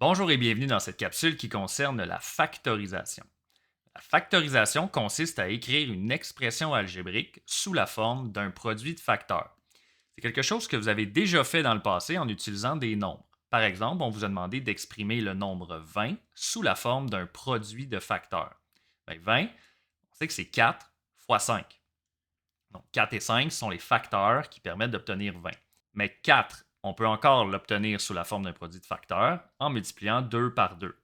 Bonjour et bienvenue dans cette capsule qui concerne la factorisation. La factorisation consiste à écrire une expression algébrique sous la forme d'un produit de facteurs. C'est quelque chose que vous avez déjà fait dans le passé en utilisant des nombres. Par exemple, on vous a demandé d'exprimer le nombre 20 sous la forme d'un produit de facteurs. 20, on sait que c'est 4 fois 5. Donc 4 et 5 sont les facteurs qui permettent d'obtenir 20. Mais 4, on peut encore l'obtenir sous la forme d'un produit de facteurs en multipliant 2 par 2.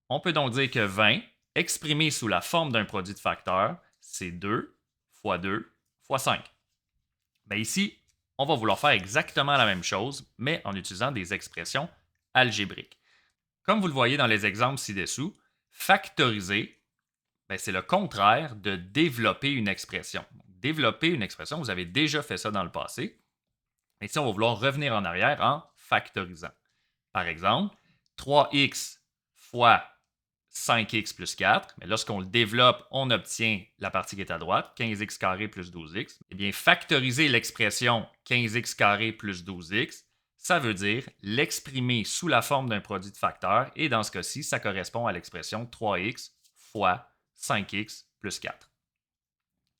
On peut donc dire que 20, exprimé sous la forme d'un produit de facteurs, c'est 2 fois 2 fois 5. Ben ici, on va vouloir faire exactement la même chose, mais en utilisant des expressions algébriques. Comme vous le voyez dans les exemples ci-dessous, factoriser, ben c'est le contraire de développer une expression. Développer une expression, vous avez déjà fait ça dans le passé. Mais ici, on va vouloir revenir en arrière en factorisant. Par exemple, 3x fois 5x plus 4, mais lorsqu'on le développe, on obtient la partie qui est à droite, 15x carré plus 12x. Eh bien, factoriser l'expression 15x carré plus 12x, ça veut dire l'exprimer sous la forme d'un produit de facteurs, et dans ce cas-ci, ça correspond à l'expression 3x fois 5x plus 4.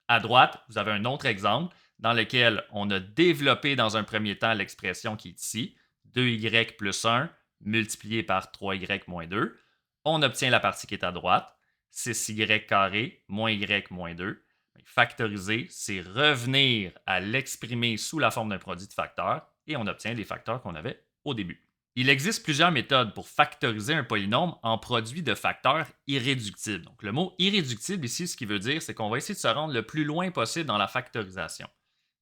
À droite, vous avez un autre exemple dans lequel on a développé dans un premier temps l'expression qui est ici, 2y plus 1 multiplié par 3y moins 2. On obtient la partie qui est à droite, 6y carré moins y moins 2. Factoriser, c'est revenir à l'exprimer sous la forme d'un produit de facteurs et on obtient les facteurs qu'on avait au début. Il existe plusieurs méthodes pour factoriser un polynôme en produit de facteurs irréductibles. Donc, le mot irréductible ici, ce qui veut dire, c'est qu'on va essayer de se rendre le plus loin possible dans la factorisation.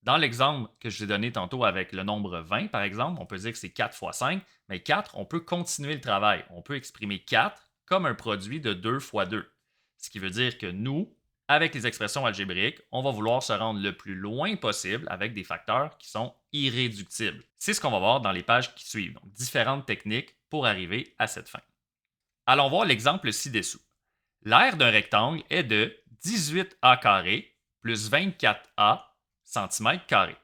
Dans l'exemple que je vous ai donné tantôt avec le nombre 20, par exemple, on peut dire que c'est 4 fois 5, mais 4, on peut continuer le travail. On peut exprimer 4 comme un produit de 2 fois 2. Ce qui veut dire que nous, avec les expressions algébriques, on va vouloir se rendre le plus loin possible avec des facteurs qui sont irréductibles. C'est ce qu'on va voir dans les pages qui suivent, donc différentes techniques pour arriver à cette fin. Allons voir l'exemple ci-dessous. L'aire d'un rectangle est de 18a carré plus 24a cm carré.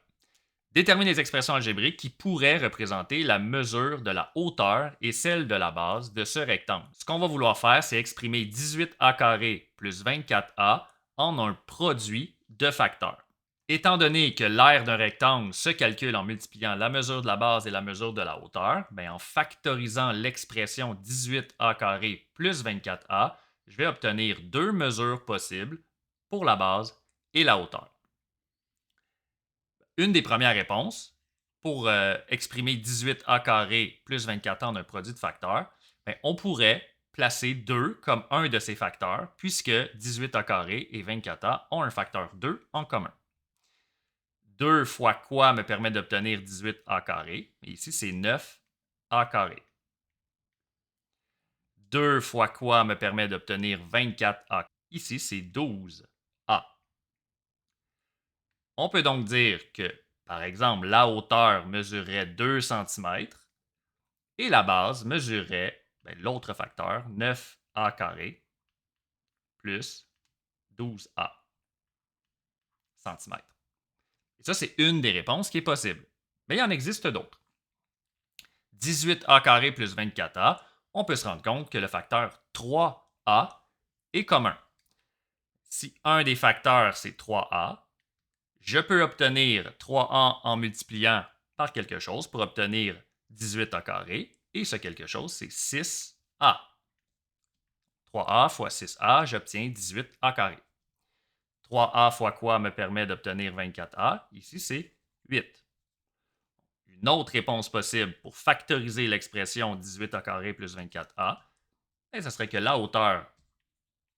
Détermine les expressions algébriques qui pourraient représenter la mesure de la hauteur et celle de la base de ce rectangle. Ce qu'on va vouloir faire, c'est exprimer 18a carré plus 24a en un produit de facteurs. Étant donné que l'aire d'un rectangle se calcule en multipliant la mesure de la base et la mesure de la hauteur, en factorisant l'expression 18a carré plus 24a, je vais obtenir deux mesures possibles pour la base et la hauteur. Une des premières réponses pour exprimer 18a carré plus 24a en un produit de facteurs, on pourrait placer 2 comme un de ces facteurs, puisque 18a carré et 24a ont un facteur 2 en commun. 2 fois quoi me permet d'obtenir 18a carré? Et ici, c'est 9a carré. 2 fois quoi me permet d'obtenir 24a? Ici, c'est 12a. On peut donc dire que, par exemple, la hauteur mesurerait 2 cm et la base mesurerait l'autre facteur, 9a carré plus 12a cm. Et ça, c'est une des réponses qui est possible. Mais il en existe d'autres. 18a carré plus 24a, on peut se rendre compte que le facteur 3a est commun. Si un des facteurs, c'est 3a, je peux obtenir 3a en multipliant par quelque chose pour obtenir 18a carré, et ce quelque chose, c'est 6a. 3a fois 6a, j'obtiens 18a carré. 3a fois quoi me permet d'obtenir 24a? Ici, c'est 8. Une autre réponse possible pour factoriser l'expression 18a carré plus 24a, ce serait que la hauteur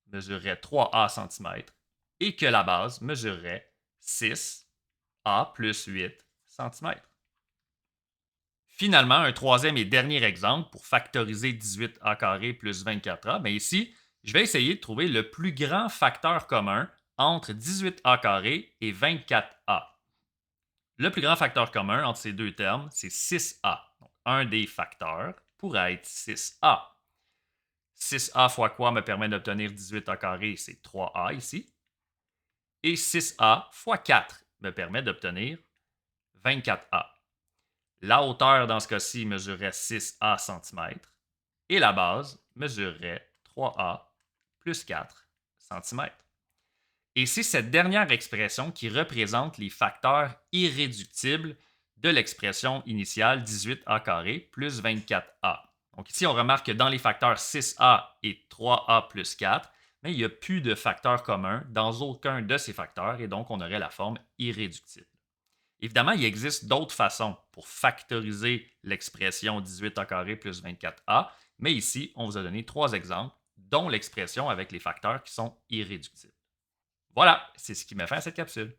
mesurerait 3a cm et que la base mesurerait 6a plus 8 cm. Finalement, un troisième et dernier exemple pour factoriser 18a carré plus 24a, ici, je vais essayer de trouver le plus grand facteur commun entre 18a carré et 24a. Le plus grand facteur commun entre ces deux termes, c'est 6a. Donc, un des facteurs pourrait être 6a. 6a fois quoi me permet d'obtenir 18a carré, c'est 3a ici. Et 6a fois 4 me permet d'obtenir 24a. La hauteur dans ce cas-ci mesurerait 6a cm et la base mesurerait 3a plus 4 centimètres. Et c'est cette dernière expression qui représente les facteurs irréductibles de l'expression initiale 18a carré plus 24a. Donc ici, on remarque que dans les facteurs 6a et 3a plus 4, mais il n'y a plus de facteurs communs dans aucun de ces facteurs et donc on aurait la forme irréductible. Évidemment, il existe d'autres façons pour factoriser l'expression 18a carré plus 24a, mais ici, on vous a donné 3 exemples, dont l'expression avec les facteurs qui sont irréductibles. Voilà, c'est ce qui m'a fait à cette capsule.